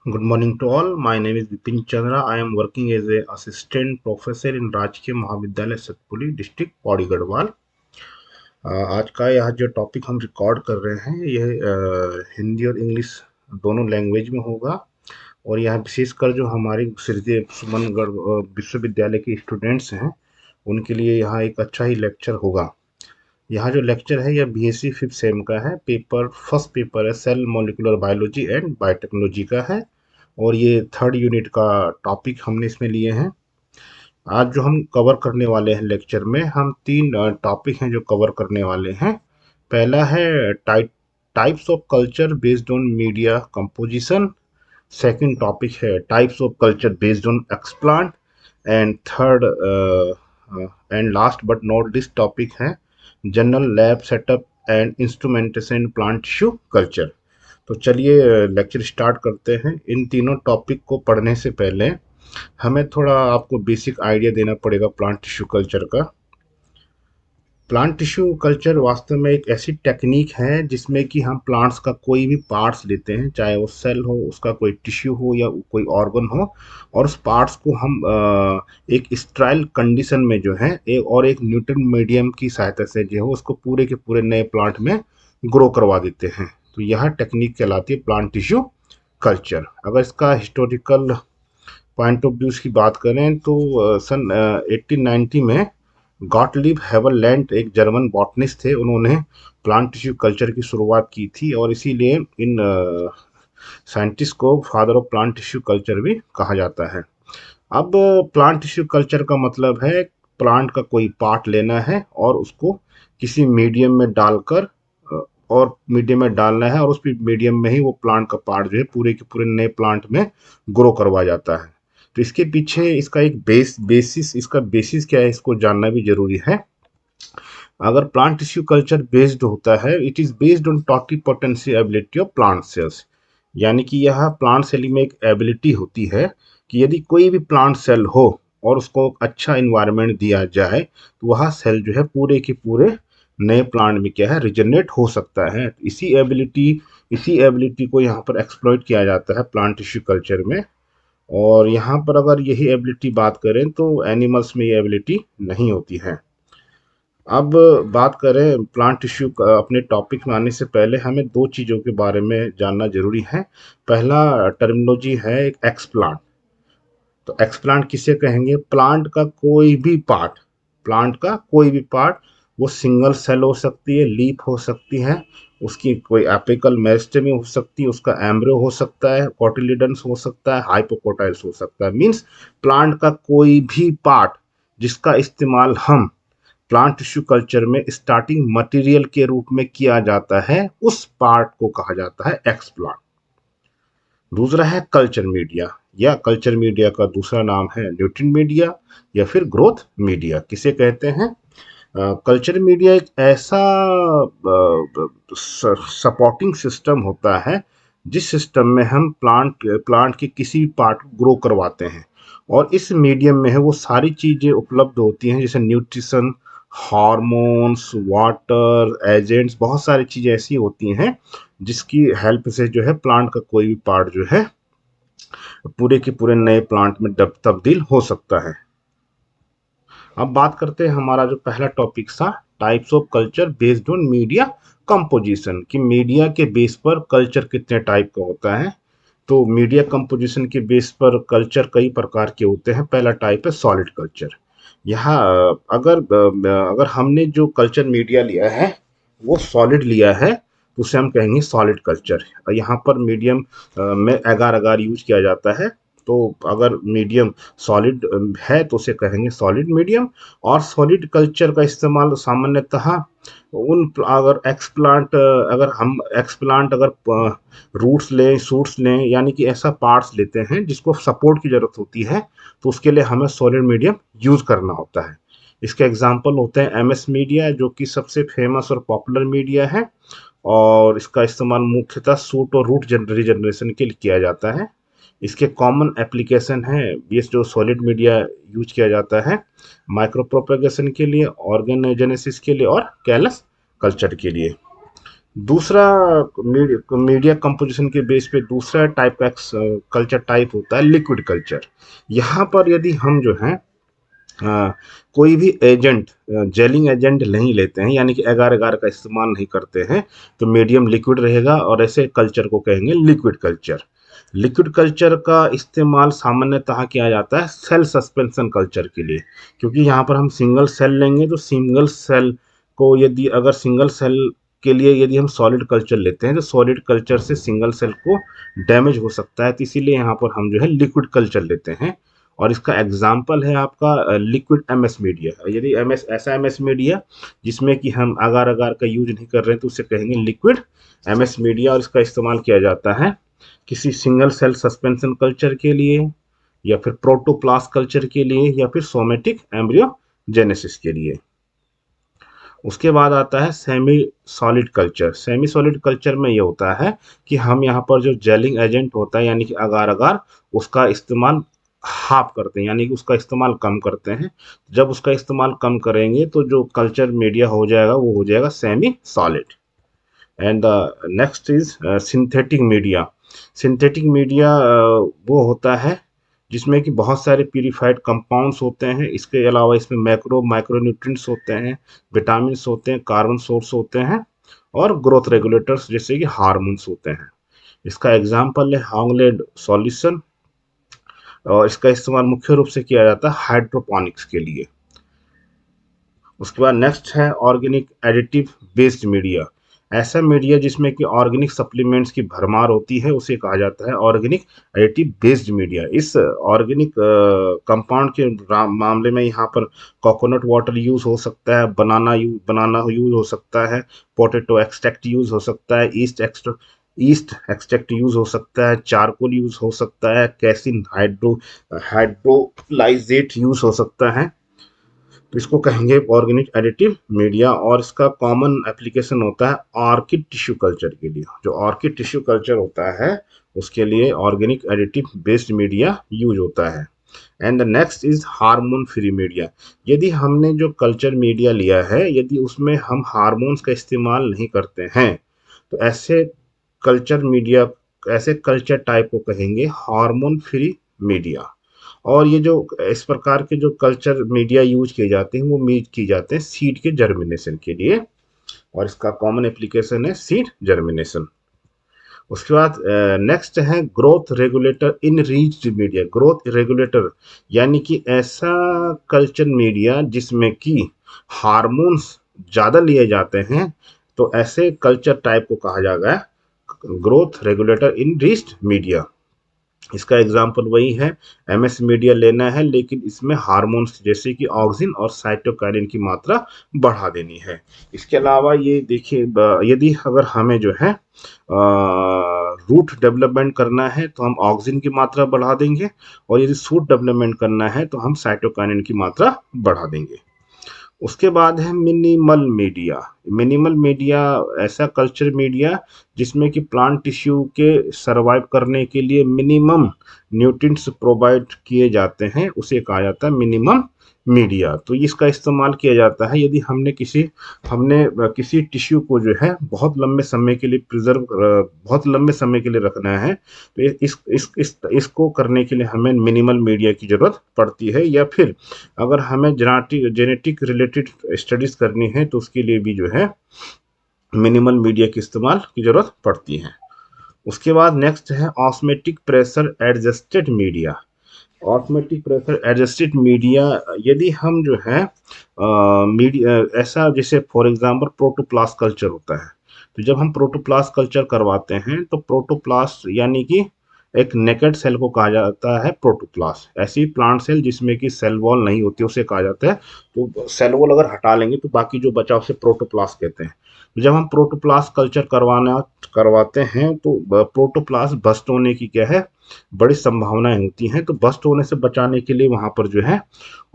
Good morning to all. My name is Vipin Chandra. I am working as a assistant professor in राजकीय महाविद्यालय Satpuli district Pauri Garhwal. आज का यह जो टॉपिक हम रिकॉर्ड कर रहे हैं यह हिंदी और इंग्लिश दोनों लैंग्वेज में होगा और यह विशेषकर जो हमारी श्री सुमनगढ़ विश्वविद्यालय के स्टूडेंट्स हैं उनके लिए यहाँ एक अच्छा ही लेक्चर होगा। यहाँ जो लेक्चर है यह बीएससी फिफ्थ सेम का है। फर्स्ट पेपर है cell molecular biology and biotechnology का है और ये थर्ड यूनिट का टॉपिक हमने इसमें लिए हैं। आज जो हम कवर करने वाले हैं लेक्चर में हम तीन टॉपिक हैं जो कवर करने वाले हैं। पहला है types of culture based on media composition. Second topic है types of culture based on explant and third and last but not least topic है general lab setup and instrumentation plant tissue culture. तो चलिए lecture start करते हैं। इन तीनों topic को पढ़ने से पहले हमें थोड़ा आपको बेसिक आइडिया देना पड़ेगा प्लांट टिश्यू कल्चर का। प्लांट टिश्यू कल्चर वास्तव में एक ऐसी टेक्निक है जिसमें कि हम प्लांट्स का कोई भी पार्ट्स लेते हैं, चाहे वो सेल हो, उसका कोई टिश्यू हो या कोई ऑर्गन हो, और उस पार्ट्स को हम एक स्टेराइल कंडीशन में जो है और एक न्यूट्रन मीडियम की सहायता से जो है उसको पूरे के पूरे नए प्लांट में ग्रो करवा देते हैं। तो यह टेक्निक कहलाती है प्लांट टिश्यू कल्चर। अगर इसका हिस्टोरिकल पॉइंट ऑफ व्यू की बात करें तो सन 1890 में गॉटलिब हेवरलैंड एक जर्मन बॉटनिस्ट थे, उन्होंने प्लांट टिश्यू कल्चर की शुरुआत की थी और इसीलिए इन साइंटिस्ट को father of plant tissue culture भी कहा जाता है। अब प्लांट टिश्यू कल्चर का मतलब है प्लांट का कोई पार्ट लेना है और उसको किसी मीडियम में डालकर और मीडियम में डालना है और उस मीडियम में ही वो प्लांट का पार्ट जो है पूरे के पूरे नए प्लांट में ग्रो करवा जाता है। तो इसके पीछे इसका एक बेसिस क्या है इसको जानना भी जरूरी है। अगर प्लांट टिश्यू कल्चर बेस्ड होता है, it is based on totipotency ability of plant cells. यानी कि यह प्लांट सेल में एक एबिलिटी होती है कि यदि कोई भी प्लांट सेल हो और उसको अच्छा इन्वायरमेंट दिया जाए तो वह सेल जो है पूरे के पूरे नए प्लांट में क्या है रिजनरेट हो सकता है। इसी एबिलिटी को यहाँ पर एक्सप्लॉइट किया जाता है प्लांट टिश्यू कल्चर में। और यहाँ पर अगर यही एबिलिटी बात करें तो एनिमल्स में ये एबिलिटी नहीं होती है। अब बात करें प्लांट टिश्यू अपने टॉपिक में आने से पहले हमें दो चीज़ों के बारे में जानना जरूरी है। पहला टर्मिनोलॉजी है एक एक्सप्लांट। तो एक्सप्लांट किसे कहेंगे? प्लांट का कोई भी पार्ट, वो सिंगल सेल हो सकती है, लीफ हो सकती है, उसकी कोई एपिकल मेरिस्टेम हो सकती है, उसका एम्ब्रियो हो सकता है, कोटिलिडन्स हो सकता है, हाइपोकोटाइल्स हो सकता है। मीन्स प्लांट का कोई भी पार्ट जिसका इस्तेमाल हम प्लांट टिश्यू कल्चर में स्टार्टिंग मटेरियल के रूप में किया जाता है उस पार्ट को कहा जाता है एक्सप्लांट। दूसरा है कल्चर मीडिया, या कल्चर मीडिया का दूसरा नाम है न्यूट्रिएंट मीडिया या फिर ग्रोथ मीडिया किसे कहते हैं। कल्चर मीडिया एक ऐसा सपोर्टिंग सिस्टम होता है जिस सिस्टम में हम प्लांट के किसी भी पार्ट को ग्रो करवाते हैं और इस मीडियम में है वो सारी चीज़ें उपलब्ध होती हैं जैसे न्यूट्रिशन, हार्मोन्स, वाटर, एजेंट्स, बहुत सारी चीज़ें ऐसी होती हैं जिसकी हेल्प से जो है प्लांट का कोई भी पार्ट जो है पूरे के पूरे नए प्लांट में तब्दील हो सकता है। अब बात करते हैं हमारा जो पहला टॉपिक था types of culture based on media composition, कि मीडिया के बेस पर कल्चर कितने टाइप का होता है। तो मीडिया कंपोजिशन के बेस पर कल्चर कई प्रकार के होते हैं। पहला टाइप है सॉलिड कल्चर। यहाँ अगर हमने जो कल्चर मीडिया लिया है वो सॉलिड लिया है तो उसे हम कहेंगे सॉलिड कल्चर। यहाँ पर मीडियम में एगार अगार यूज किया जाता है। तो अगर मीडियम सॉलिड है तो उसे कहेंगे सॉलिड मीडियम। और सॉलिड कल्चर का इस्तेमाल सामान्यतः अगर हम एक्सप्लांट अगर रूट्स लें, शूट्स लें, यानी कि ऐसा पार्ट्स लेते हैं जिसको सपोर्ट की जरूरत होती है तो उसके लिए हमें सॉलिड मीडियम यूज करना होता है। इसके एग्जाम्पल होते हैं एमएस मीडिया जो कि सबसे फेमस और पॉपुलर मीडिया है और इसका इस्तेमाल मुख्यतः सूट और रूट रीजनरेशन के लिए किया जाता है। इसके कॉमन एप्लीकेशन है ये जो सॉलिड मीडिया यूज किया जाता है माइक्रो प्रोपेगेशन के लिए, ऑर्गेनोजेनेसिस के लिए और कैलस कल्चर के लिए। दूसरा मीडिया कंपोजिशन के बेस पे दूसरा टाइप का कल्चर टाइप होता है लिक्विड कल्चर। यहाँ पर यदि हम जो है कोई भी एजेंट, जेलिंग एजेंट नहीं लेते हैं, यानी कि एगार एगार का इस्तेमाल नहीं करते हैं, तो मीडियम लिक्विड रहेगा और ऐसे कल्चर को कहेंगे लिक्विड कल्चर। लिक्विड कल्चर का इस्तेमाल सामान्यतः किया जाता है सेल सस्पेंशन कल्चर के लिए, क्योंकि यहाँ पर हम सिंगल सेल लेंगे तो सिंगल सेल को यदि अगर सिंगल सेल के लिए यदि हम सॉलिड कल्चर लेते हैं तो सॉलिड कल्चर से सिंगल सेल को डैमेज हो सकता है, तो इसीलिए यहाँ पर हम जो है लिक्विड कल्चर लेते हैं। और इसका एग्जाम्पल है आपका लिक्विड एमएस मीडिया। यदि एमएस ऐसा एमएस मीडिया जिसमें कि हम अगार अगार का यूज नहीं कर रहे हैं तो उसे कहेंगे लिक्विड एमएस मीडिया, और इसका इस्तेमाल किया जाता है किसी सिंगल सेल सस्पेंशन कल्चर के लिए, या फिर प्रोटोप्लास्ट कल्चर के लिए, या फिर सोमेटिक एम्ब्रियोजेनेसिस के लिए। उसके बाद आता है semi solid culture. Semi solid culture में ये होता है कि हम यहाँ पर जो जेलिंग एजेंट होता है यानी कि अगार अगार, उसका इस्तेमाल हाफ करते हैं, यानी कि उसका इस्तेमाल कम करते हैं। जब उसका इस्तेमाल कम करेंगे तो जो कल्चर मीडिया हो जाएगा वो हो जाएगा semi solid. And next is synthetic media. Synthetic media वो होता है जिसमें कि बहुत सारे प्यूरिफाइड कंपाउंड्स होते हैं। इसके अलावा इसमें माइक्रोन्यूट्रिएंट्स होते हैं, विटामिन होते हैं, कार्बन सोर्स होते हैं, और ग्रोथ रेगुलेटर्स जैसे कि हार्मोन्स होते हैं। इसका एग्जाम्पल है हांगलेड सॉल्यूशन, और इसका इस्तेमाल मुख्य रूप से किया जाता है हाइड्रोपोनिक्स के लिए। उसके बाद नेक्स्ट है ऑर्गेनिक एडिटिव बेस्ड मीडिया। ऐसा मीडिया जिसमें कि ऑर्गेनिक सप्लीमेंट्स की भरमार होती है उसे कहा जाता है ऑर्गेनिक एडिटिव बेस्ड मीडिया। इस ऑर्गेनिक कंपाउंड के मामले में यहाँ पर कोकोनट वाटर यूज हो सकता है, बनाना यूज हो सकता है, पोटैटो एक्सट्रैक्ट यूज हो सकता है, ईस्ट एक्सट्रैक्ट यूज हो सकता है, चारकोल यूज हो सकता है, कैसिन हाइड्रोलाइजेट यूज हो सकता है। तो इसको कहेंगे ऑर्गेनिक एडिटिव मीडिया। और इसका कॉमन एप्लीकेशन होता है ऑर्किड टिश्यू कल्चर के लिए। जो ऑर्किड टिश्यू कल्चर होता है उसके लिए organic additive based media use होता है। And the next is hormone free media. यदि हमने जो कल्चर मीडिया लिया है यदि उसमें हम हार्मोन्स का इस्तेमाल नहीं करते हैं तो कल्चर मीडिया ऐसे कल्चर टाइप को कहेंगे हार्मोन फ्री मीडिया। और ये जो इस प्रकार के जो कल्चर मीडिया यूज किए जाते हैं वो यूज किए जाते हैं सीड के जर्मिनेशन के लिए, और इसका कॉमन एप्लीकेशन है सीड जर्मिनेशन। उसके बाद नेक्स्ट है growth regulator in reached media. Growth regulator यानी कि ऐसा कल्चर मीडिया जिसमें कि हार्मोन्स ज़्यादा लिए जाते हैं, तो ऐसे कल्चर टाइप को कहा जाएगा growth regulator in reached media. इसका एग्जाम्पल वही है, एमएस मीडिया लेना है लेकिन इसमें हार्मोन्स जैसे कि ऑक्सिन और साइटोकाइनिन की मात्रा बढ़ा देनी है। इसके अलावा ये देखिए यदि अगर हमें जो है रूट डेवलपमेंट करना है तो हम ऑक्सिन की मात्रा बढ़ा देंगे, और यदि सूट डेवलपमेंट करना है तो हम साइटोकाइनिन की मात्रा बढ़ा देंगे। उसके बाद है मिनिमल मीडिया। मिनिमल मीडिया ऐसा कल्चर मीडिया जिसमें कि प्लांट टिश्यू के सरवाइव करने के लिए मिनिमम न्यूट्रिएंट्स प्रोवाइड किए जाते हैं, उसे कहा जाता है मिनिमम मीडिया। तो इसका इस्तेमाल किया जाता है यदि हमने किसी टिश्यू को जो है बहुत लंबे समय के लिए रखना है, तो इसको करने के लिए हमें मिनिमल मीडिया की जरूरत पड़ती है। या फिर अगर हमें जेनेटिक रिलेटेड स्टडीज करनी है तो उसके लिए भी जो है मिनिमल मीडिया के इस्तेमाल की जरूरत पड़ती है। उसके बाद नेक्स्ट है osmotic pressure adjusted media. Osmotic pressure adjusted media यदि हम जो है मीडिया ऐसा जैसे फॉर एग्जांपल प्रोटोप्लास्ट कल्चर होता है, तो जब हम प्रोटोप्लास्ट कल्चर करवाते हैं तो प्रोटोप्लास्ट यानी कि एक नेकेड सेल को कहा जाता है प्रोटोप्लास्ट। ऐसी प्लांट सेल जिसमें कि सेल वॉल नहीं होती उसे कहा जाता है। तो सेल वॉल अगर हटा लेंगे तो बाकी जो बचा उसे प्रोटोप्लास्ट कहते हैं। तो जब हम प्रोटोप्लास्ट कल्चर करवाते हैं तो प्रोटोप्लास्ट बस्ट होने की क्या है बड़ी संभावनाएं होती हैं। तो बस्ट होने से बचाने के लिए वहां पर जो है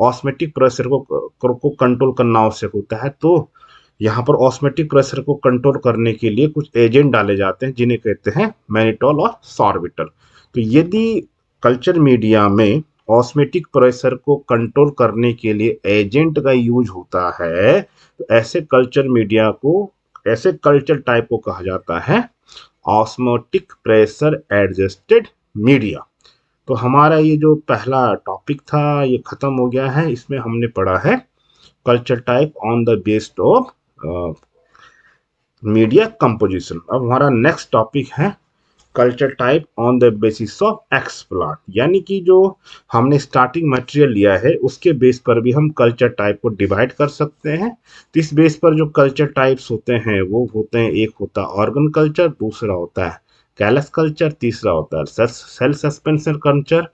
ऑस्मेटिक प्रेशर को कंट्रोल करना आवश्यक होता है। तो यहाँ पर ऑस्मेटिक प्रेशर को कंट्रोल करने के लिए कुछ एजेंट डाले जाते हैं जिन्हें कहते हैं मैनिटॉल और सॉर्बिटल। तो यदि कल्चर मीडिया में ऑस्मेटिक प्रेशर को कंट्रोल करने के लिए एजेंट का यूज होता है तो ऐसे कल्चर मीडिया को ऐसे कल्चर टाइप को कहा जाता है ऑस्मोटिक प्रेशर एडजस्टेड मीडिया। तो हमारा ये जो पहला टॉपिक था ये खत्म हो गया है। इसमें हमने पढ़ा है culture type on the based of media composition. अब हमारा नेक्स्ट टॉपिक है culture type on the basis of explant, यानी कि जो हमने स्टार्टिंग मटेरियल लिया है उसके बेस पर भी हम कल्चर टाइप को डिवाइड कर सकते हैं। तो इस बेस पर जो कल्चर टाइप्स होते हैं वो होते हैं, एक होता है ऑर्गन कल्चर, दूसरा होता है कैलस कल्चर, तीसरा होता है सेल सस्पेंशन कल्चर,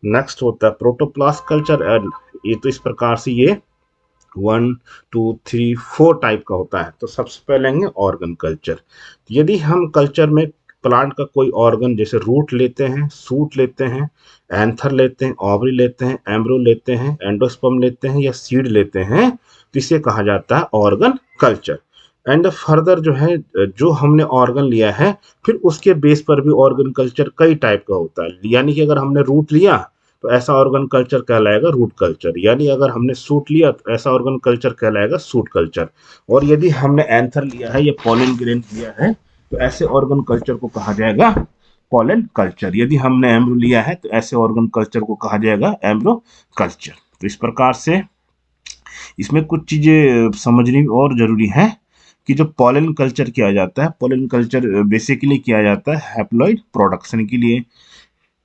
नेक्स्ट होता है प्रोटोप्लास्ट कल्चर। ये तो इस प्रकार से ये 1 2 3 4 टाइप का होता है। तो सबसे पहले लेंगे ऑर्गन कल्चर। यदि हम कल्चर में प्लांट का कोई ऑर्गन जैसे रूट लेते हैं, सूट लेते हैं, एंथर लेते हैं, ओवरी लेते हैं, एम्ब्रो लेते हैं, एंडोस्पर्म लेते हैं या सीड लेते हैं, तो इसे कहा जाता है ऑर्गन कल्चर। एंड फर्दर जो है जो हमने ऑर्गन लिया है फिर उसके बेस पर भी ऑर्गन कल्चर कई टाइप का होता है। यानी कि अगर हमने रूट लिया तो ऐसा ऑर्गन कल्चर कहलाएगा रूट कल्चर, यानी अगर हमने सूट लिया तो ऐसा ऑर्गन कल्चर कहलाएगा सूट कल्चर। और यदि हमने एंथर लिया है या पॉलन ग्रेन लिया है तो ऐसे ऑर्गन कल्चर को कहा जाएगा पॉलन कल्चर। यदि हमने एम्ब्रो लिया है तो ऐसे ऑर्गन कल्चर को कहा जाएगा एम्ब्रो कल्चर। तो इस प्रकार से इसमें कुछ चीजें समझनी और जरूरी है कि जो पॉलन कल्चर किया जाता है, पॉलन कल्चर बेसिकली किया जाता है हैप्लॉइड प्रोडक्शन के लिए।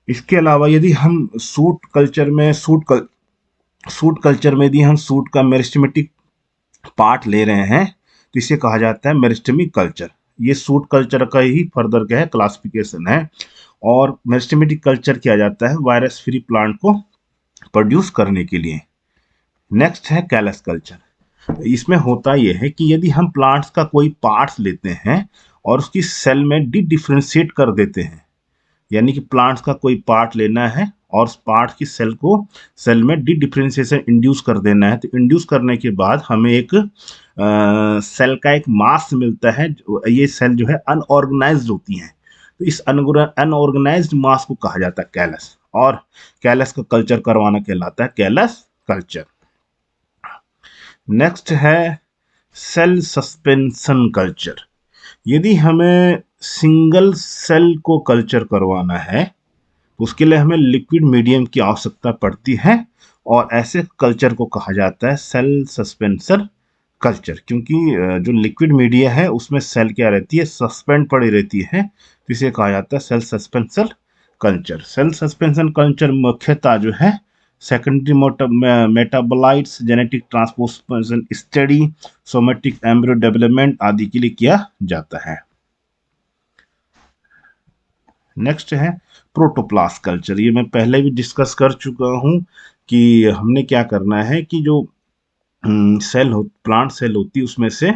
इसके अलावा यदि हम सूट कल्चर में यदि हम सूट का मेरिस्टेमेटिक पार्ट ले रहे हैं तो इसे कहा जाता है मेरिस्टेमिक कल्चर। ये सूट कल्चर का ही फर्दर क्या है क्लासिफिकेशन है। और मेरिस्टेमेटिक कल्चर किया जाता है वायरस फ्री प्लांट को प्रोड्यूस करने के लिए। नेक्स्ट है कैलस कल्चर। इसमें होता यह है कि यदि हम प्लांट्स का कोई पार्ट्स लेते हैं और उसकी सेल में डिफरेंशिएट कर देते हैं, यानी कि प्लांट्स का कोई पार्ट लेना है और उस पार्ट की सेल में डिफरेंशिएशन इंड्यूस कर देना है, तो इंड्यूस करने के बाद हमें एक सेल का एक मास मिलता है। ये सेल जो है अनऑर्गेनाइज्ड होती हैं, तो इस अनऑर्गेनाइज्ड मास को कहा जाता है कैलस, और कैलस का कल्चर करवाना कहलाता है कैलस कल्चर। नेक्स्ट है सेल सस्पेंशन कल्चर। यदि हमें सिंगल सेल को कल्चर करवाना है तो उसके लिए हमें लिक्विड मीडियम की आवश्यकता पड़ती है, और ऐसे कल्चर को कहा जाता है सेल सस्पेंशन कल्चर। क्योंकि जो लिक्विड मीडिया है उसमें सेल क्या रहती है, सस्पेंड पड़ी रहती है, तो इसे कहा जाता है cell suspension culture. Cell suspension culture मुख्यतः जो है secondary metabolites, genetic transportation study, somatic embryo development आदि के लिए किया जाता है। नेक्स्ट है प्रोटोप्लास्ट कल्चर। ये मैं पहले भी डिस्कस कर चुका हूं कि हमने क्या करना है कि जो प्लांट सेल होती है उसमें से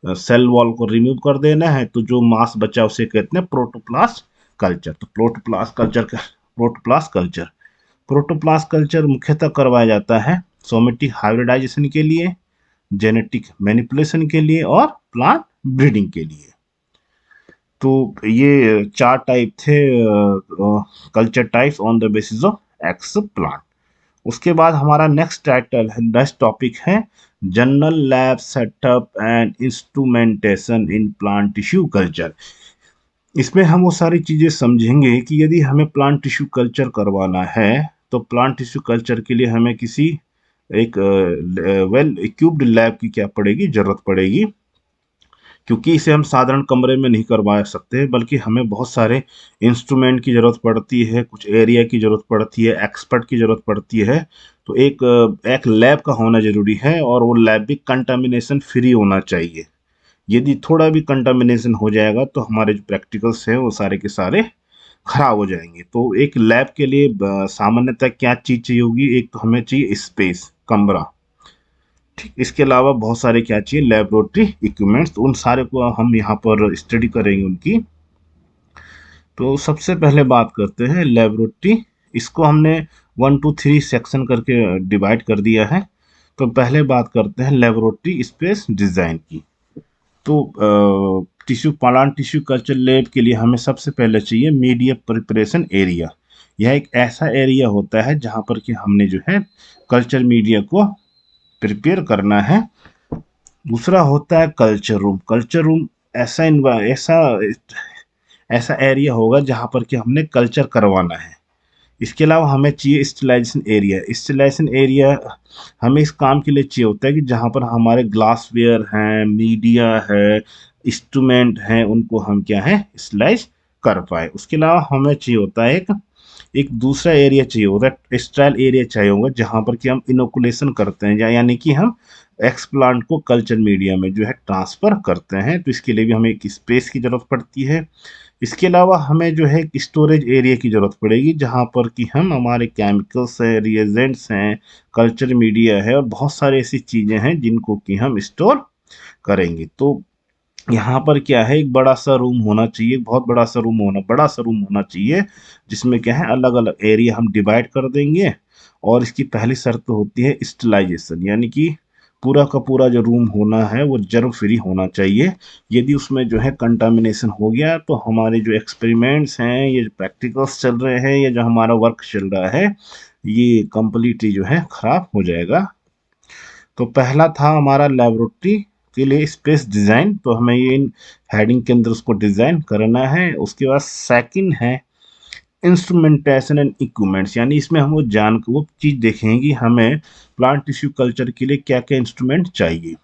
सेल वॉल को रिमूव कर देना है, तो जो मास बचा उसे कहते हैं प्रोटोप्लास्ट कल्चर। तो प्रोटोप्लास्ट कल्चर मुख्यतः करवाया जाता है सोमेटिक हाइब्रिडाइजेशन के लिए, जेनेटिक मैनिपुलेशन के लिए और प्लांट ब्रीडिंग के लिए। तो ये 4 टाइप थे culture types on the basis of x plant. उसके बाद हमारा नेक्स्ट टॉपिक है general lab setup and instrumentation in plant tissue culture. इसमें हम वो सारी चीजें समझेंगे कि यदि हमें प्लांट टिश्यू कल्चर करवाना है तो प्लांट टिश्यू कल्चर के लिए हमें किसी एक वेल इक्विप्ड लैब की क्या पड़ेगी, जरूरत पड़ेगी। क्योंकि इसे हम साधारण कमरे में नहीं करवा सकते, बल्कि हमें बहुत सारे इंस्ट्रूमेंट की जरूरत पड़ती है, कुछ एरिया की जरूरत पड़ती है, एक्सपर्ट की जरूरत पड़ती है। तो एक लैब का होना जरूरी है, और वो लैब भी कंटामिनेशन फ्री होना चाहिए। यदि थोड़ा भी कंटामिनेशन हो जाएगा तो हमारे जो प्रैक्टिकल्स हैं वो सारे के सारे खराब हो जाएंगे। तो एक लैब के लिए सामान्यतः क्या चीज चाहिए होगी, एक तो हमें चाहिए स्पेस, कमरा। ठीक, इसके अलावा बहुत सारे क्या चाहिए, लेबोरेटरी इक्विपमेंट्स। तो उन सारे को हम यहाँ पर स्टडी करेंगे उनकी। तो सबसे पहले बात करते हैं लेबोरेटरी। इसको हमने 1 2 3 सेक्शन करके डिवाइड कर दिया है। तो पहले बात करते हैं लेबोरेटरी स्पेस डिजाइन की। तो प्लांट टिश्यू कल्चर लैब के लिए हमें सबसे पहले चाहिए मीडिया प्रिपरेशन एरिया। यह एक ऐसा एरिया होता है जहाँ पर कि हमने जो है कल्चर मीडिया को प्रिपेयर करना है। दूसरा होता है कल्चर रूम। कल्चर रूम ऐसा ऐसा ऐसा एरिया होगा जहाँ पर कि हमने कल्चर करवाना है। इसके अलावा हमें चाहिए स्टेलाइजेशन एरिया। स्टेलाइजेशन एरिया हमें इस काम के लिए चाहिए होता है कि जहाँ पर हमारे ग्लासवेयर हैं, मीडिया है, इंस्ट्रूमेंट हैं, उनको हम क्या है स्टेलाइज कर पाए। उसके अलावा हमें चाहिए होता है एक एक दूसरा एरिया चाहिए होता है, स्टाइल एरिया चाहिए होगा, जहाँ पर कि हम इनोकुलेशन करते हैं, यानी कि हम एक्सप्लांट को कल्चर मीडिया में जो है ट्रांसफर करते हैं। तो इसके लिए भी हमें एक स्पेस की जरूरत पड़ती है। इसके अलावा हमें जो है एक स्टोरेज एरिया की ज़रूरत पड़ेगी, जहाँ पर कि हम हमारे केमिकल्स हैं, रिएजेंट्स हैं, कल्चर मीडिया है और बहुत सारी ऐसी चीज़ें हैं जिनको कि हम स्टोर करेंगे। तो यहाँ पर क्या है, एक बड़ा सा रूम होना चाहिए, बहुत बड़ा सा रूम होना चाहिए, जिसमें क्या है अलग अलग एरिया हम डिवाइड कर देंगे। और इसकी पहली शर्त तो होती है स्टेलाइजेशन, यानी कि पूरा का पूरा जो रूम होना है वो जर्म फ्री होना चाहिए। यदि उसमें जो है कंटामिनेशन हो गया तो हमारे जो एक्सपेरिमेंट्स हैं, ये जो प्रैक्टिकल्स चल रहे हैं, या जो हमारा वर्क चल रहा है, ये कंप्लीटली जो है खराब हो जाएगा। तो पहला था हमारा लेबोरेटरी के लिए स्पेस डिज़ाइन, तो हमें ये इन हेडिंग के अंदर उसको डिज़ाइन करना है। उसके बाद सेकंड है इंस्ट्रूमेंटेशन एंड इक्विपमेंट्स, यानी इसमें हम वो चीज़ देखेंगे कि हमें प्लांट टिश्यू कल्चर के लिए क्या क्या इंस्ट्रूमेंट चाहिए।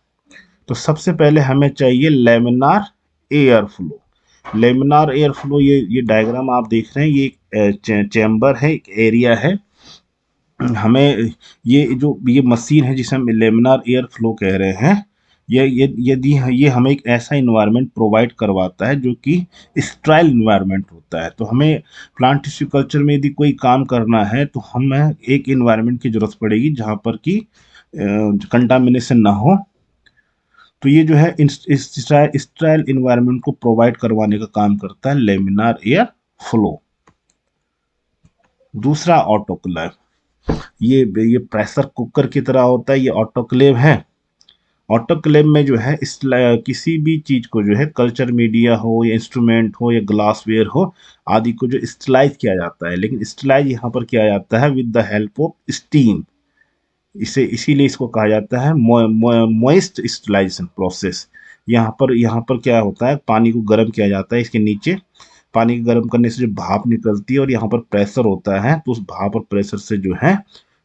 तो सबसे पहले हमें चाहिए laminar air flow. Laminar air flow, ये डायग्राम आप देख रहे हैं, ये एक चैम्बर है, एक एरिया है। हमें ये मशीन है जिसे हम लेमिनार एयर फ्लो कह रहे हैं, ये यदि ये हमें एक ऐसा इन्वायरमेंट प्रोवाइड करवाता है जो कि स्ट्राइल इन्वायरमेंट होता है। तो हमें प्लांट टिश्यू कल्चर में यदि कोई काम करना है तो हमें एक इन्वायरमेंट की जरूरत पड़ेगी जहाँ पर कि कंटामिनेशन ना हो। तो ये जो है स्ट्राइल इन्वायरमेंट को प्रोवाइड करवाने का काम करता है लेमिनार एयर फ्लो। दूसरा ऑटोक्लेव। ये प्रेशर कुकर की तरह होता है, ये ऑटोक्लेव है। ऑटोक्लेव में जो है किसी भी चीज को जो है कल्चर मीडिया हो या इंस्ट्रूमेंट हो या ग्लासवेयर हो आदि को जो स्टलाइज किया जाता है, लेकिन स्टलाइज यहाँ पर किया जाता है with the help of steam. इसे इसीलिए इसको कहा जाता है मॉइस्ट स्टलाइजेशन प्रोसेस। यहाँ पर क्या होता है, पानी को गर्म किया जाता है, इसके नीचे पानी को गर्म करने से जो भाप निकलती है और यहाँ पर प्रेशर होता है, तो उस भाप और प्रेशर से जो है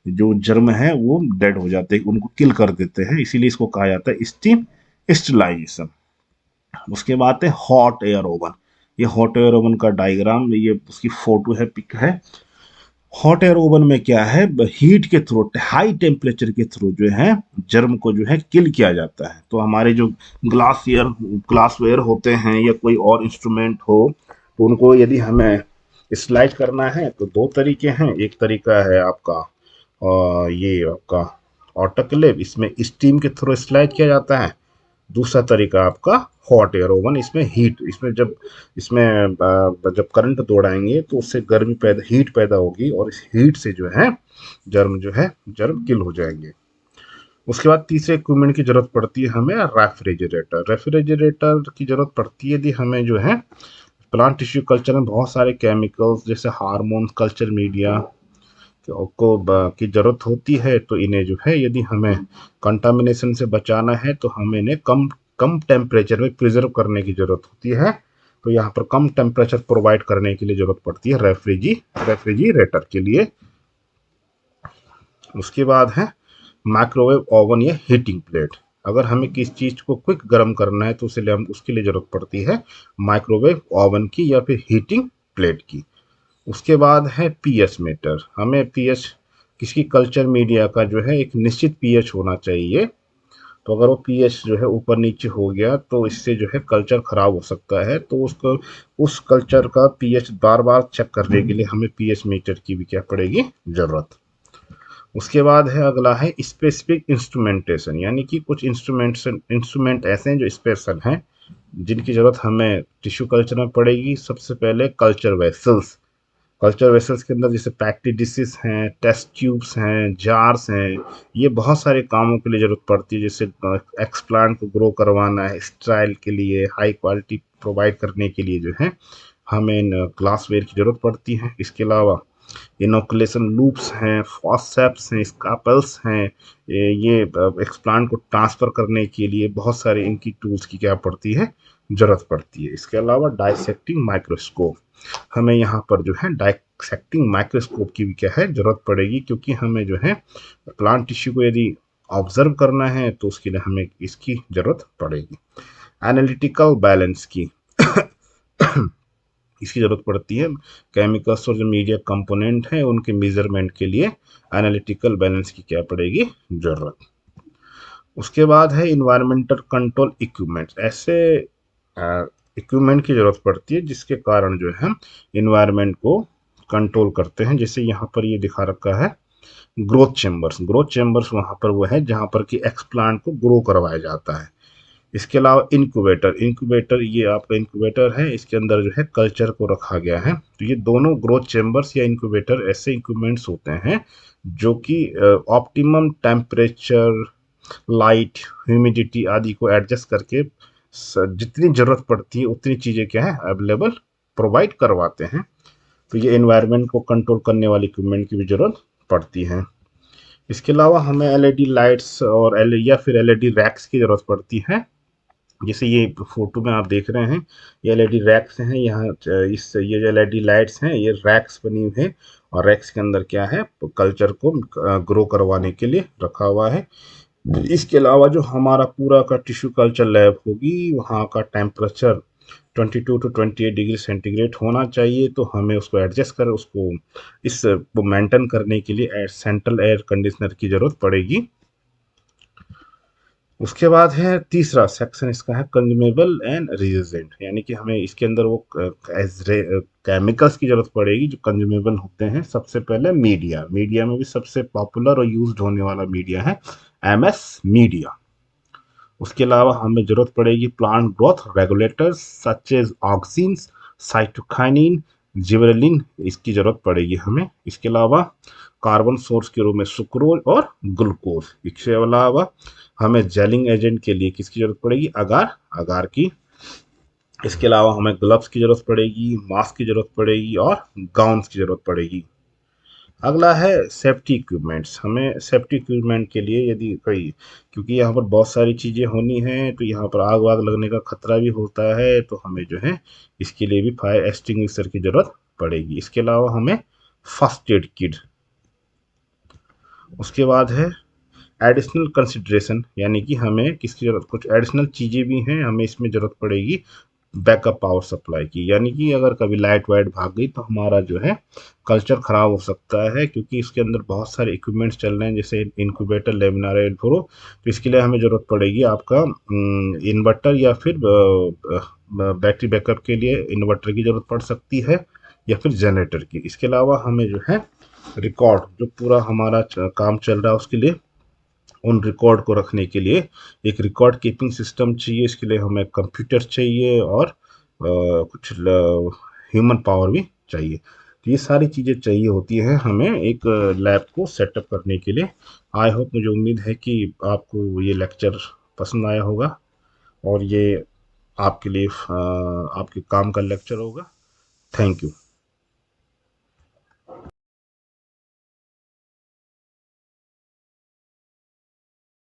जो जर्म है वो डेड हो जाते हैं, उनको किल कर देते हैं, इसीलिए इसको कहा जाता है स्टीम स्टलाइजेशन। उसके बाद है हॉट एयर ओवन। ये हॉट एयर ओवन का डायग्राम, ये उसकी फोटो है, पिक है। हॉट एयर ओवन में क्या है, हीट के थ्रू, हाई टेम्परेचर के थ्रू जो है जर्म को जो है किल किया जाता है। तो हमारे जो ग्लासवेयर होते हैं या कोई और इंस्ट्रूमेंट हो, तो उनको यदि हमें स्लाइड करना है तो दो तरीके हैं। एक तरीका है आपका ये आपका ऑटोक्लेव, इसमें स्टीम के थ्रू स्लाइड किया जाता है। दूसरा तरीका आपका हॉट एयर ओवन, इसमें हीट, जब करंट दौड़ाएंगे तो उससे हीट पैदा होगी और इस हीट से जर्म किल हो जाएंगे। उसके बाद तीसरे इक्विपमेंट की जरूरत पड़ती है हमें रेफ्रिजरेटर। रेफ्रिजरेटर की जरूरत पड़ती है यदि हमें जो है प्लांट टिश्यू कल्चर में बहुत सारे केमिकल्स जैसे हार्मोन, कल्चर मीडिया की जरूरत होती है। तो इन्हें जो है यदि हमें कंटामिनेशन से बचाना है तो हमें इन्हें कम कम टेम्परेचर में प्रिजर्व करने की जरूरत होती है। तो यहाँ पर कम टेम्परेचर प्रोवाइड करने के लिए जरूरत पड़ती है रेफ्रिजरेटर के लिए। उसके बाद है माइक्रोवेव ओवन या हीटिंग प्लेट। अगर हमें किस चीज़ को क्विक गर्म करना है तो उसके लिए जरूरत पड़ती है माइक्रोवेव ओवन की या फिर हीटिंग प्लेट की। उसके बाद है पीएच मीटर। हमें पीएच, किसी कल्चर मीडिया का जो है एक निश्चित पीएच होना चाहिए। तो अगर वो पीएच जो है ऊपर नीचे हो गया तो इससे जो है कल्चर खराब हो सकता है। तो उसको उस कल्चर का पीएच बार बार चेक करने के लिए हमें पीएच मीटर की भी क्या पड़ेगी जरूरत। उसके बाद है अगला है स्पेसिफिक इंस्ट्रूमेंटेशन, यानी कि कुछ इंस्ट्रूमेंट ऐसे हैं जो स्पेशल हैं, जिनकी जरूरत हमें टिश्यू कल्चर में पड़ेगी। सबसे पहले कल्चर वेसल्स के अंदर जैसे पैक्टी डिशेस हैं, टेस्ट ट्यूब्स हैं, जार्स हैं, ये बहुत सारे कामों के लिए ज़रूरत पड़ती है। जैसे एक्सप्लांट को ग्रो करवाना है, स्टाइल के लिए, हाई क्वालिटी प्रोवाइड करने के लिए जो है हमें ग्लासवेयर की ज़रूरत पड़ती है। इसके अलावा इनोकुलेशन लूप्स हैं, फॉस्सेप्स हैं, स्कापल्स हैं। ये एक्सप्लांट को ट्रांसफर करने के लिए बहुत सारे इनकी टूल्स की क्या पड़ती है, जरूरत पड़ती है। इसके अलावा डाइसेक्टिंग माइक्रोस्कोप, हमें यहाँ पर जो है डाइसेक्टिंग माइक्रोस्कोप की भी क्या है जरूरत पड़ेगी, क्योंकि हमें जो है प्लांट टिश्यू को यदि ऑब्जर्व करना है तो उसके लिए हमें इसकी जरूरत पड़ेगी। एनालिटिकल बैलेंस की इसकी ज़रूरत पड़ती है। केमिकल्स और जो मीडिया कंपोनेंट हैं उनके मेजरमेंट के लिए एनालिटिकल बैलेंस की क्या पड़ेगी, ज़रूरत। उसके बाद है इन्वायरमेंटल कंट्रोल इक्विपमेंट्स, ऐसे इक्विपमेंट की ज़रूरत पड़ती है जिसके कारण जो है हम इन्वायरमेंट को कंट्रोल करते हैं। जैसे यहाँ पर ये दिखा रखा है ग्रोथ चेम्बर्स। ग्रोथ चेम्बर्स वहाँ पर वो है जहाँ पर कि एक्सप्लांट को ग्रो करवाया जाता है। इसके अलावा इंक्यूबेटर, इंक्यूबेटर ये आपका इंक्यूबेटर है, इसके अंदर जो है कल्चर को रखा गया है। तो ये दोनों ग्रोथ चेम्बर्स या इंक्यूबेटर ऐसे इक्विपमेंट्स होते हैं जो कि ऑप्टिमम टेम्परेचर, लाइट, ह्यूमिडिटी आदि को एडजस्ट करके जितनी ज़रूरत पड़ती है उतनी चीज़ें क्या है अवेलेबल प्रोवाइड करवाते हैं। तो ये एनवायरनमेंट को कंट्रोल करने वाले इक्विपमेंट की भी ज़रूरत पड़ती है। इसके अलावा हमें एलईडी लाइट्स और एल या फिर एलईडी रैक्स की ज़रूरत पड़ती है। जैसे ये फोटो में आप देख रहे हैं ये एलईडी रैक्स हैं। यहाँ इस ये जो एलईडी लाइट्स हैं ये रैक्स बनी हुई है और रैक्स के अंदर क्या है कल्चर को ग्रो करवाने के लिए रखा हुआ है। इसके अलावा जो हमारा पूरा का टिश्यू कल्चर लैब होगी वहाँ का टेम्परेचर 22 to 28 डिग्री सेंटीग्रेड होना चाहिए। तो हमें उसको एडजस्ट कर उसको इस को मेंटेन करने के लिए सेंट्रल एयर कंडीशनर की ज़रूरत पड़ेगी। उसके बाद है तीसरा सेक्शन इसका है कंज्यूमेबल एंड रिएजेंट, यानी कि हमें इसके अंदर वो केमिकल्स की जरूरत पड़ेगी जो कंज्यूमेबल होते हैं। सबसे पहले मीडिया, मीडिया में भी सबसे पॉपुलर और यूज्ड होने वाला मीडिया है एमएस मीडिया। उसके अलावा हमें जरूरत पड़ेगी plant growth regulators such as auxins, cytokinin, gibberellin, इसकी जरूरत पड़ेगी हमें। इसके अलावा कार्बन सोर्स के रूप में सुक्रोज और ग्लूकोज। इसके अलावा हमें जेलिंग एजेंट के लिए किसकी जरूरत पड़ेगी, अगार, अगार की। इसके अलावा हमें ग्लव्स की जरूरत पड़ेगी, मास्क की जरूरत पड़ेगी और गाउन्स की जरूरत पड़ेगी। अगला है सेफ्टी इक्विपमेंट्स। हमें सेफ्टी इक्विपमेंट के लिए यदि कोई, क्योंकि यहाँ पर बहुत सारी चीज़ें होनी हैं तो यहाँ पर आग वाग लगने का खतरा भी होता है, तो हमें जो है इसके लिए भी फायर एक्सटिंग्विशर की ज़रूरत पड़ेगी। इसके अलावा हमें फर्स्ट एड किट। उसके बाद है एडिशनल कंसिड्रेशन, यानी कि हमें किसकी ज़रूरत, कुछ एडिशनल चीज़ें भी हैं हमें इसमें ज़रूरत पड़ेगी बैकअप पावर सप्लाई की। यानी कि अगर कभी लाइट वाइट भाग गई तो हमारा जो है कल्चर ख़राब हो सकता है, क्योंकि इसके अंदर बहुत सारे इक्विपमेंट्स चल रहे हैं जैसे इनक्यूबेटर, लेमिनार एल्फोरो। तो इसके लिए हमें ज़रूरत पड़ेगी आपका इन्वर्टर या फिर बैटरी बैकअप के लिए इन्वर्टर की ज़रूरत पड़ सकती है या फिर जनरेटर की। इसके अलावा हमें जो है रिकॉर्ड, जो पूरा हमारा काम चल रहा है उसके लिए उन रिकॉर्ड को रखने के लिए एक रिकॉर्ड कीपिंग सिस्टम चाहिए। इसके लिए हमें कंप्यूटर चाहिए और कुछ ह्यूमन पावर भी चाहिए। तो ये सारी चीज़ें चाहिए होती हैं हमें एक लैब को सेटअप करने के लिए। आई होप, मुझे उम्मीद है कि आपको ये लेक्चर पसंद आया होगा और ये आपके लिए आपके काम का लेक्चर होगा। Thank you.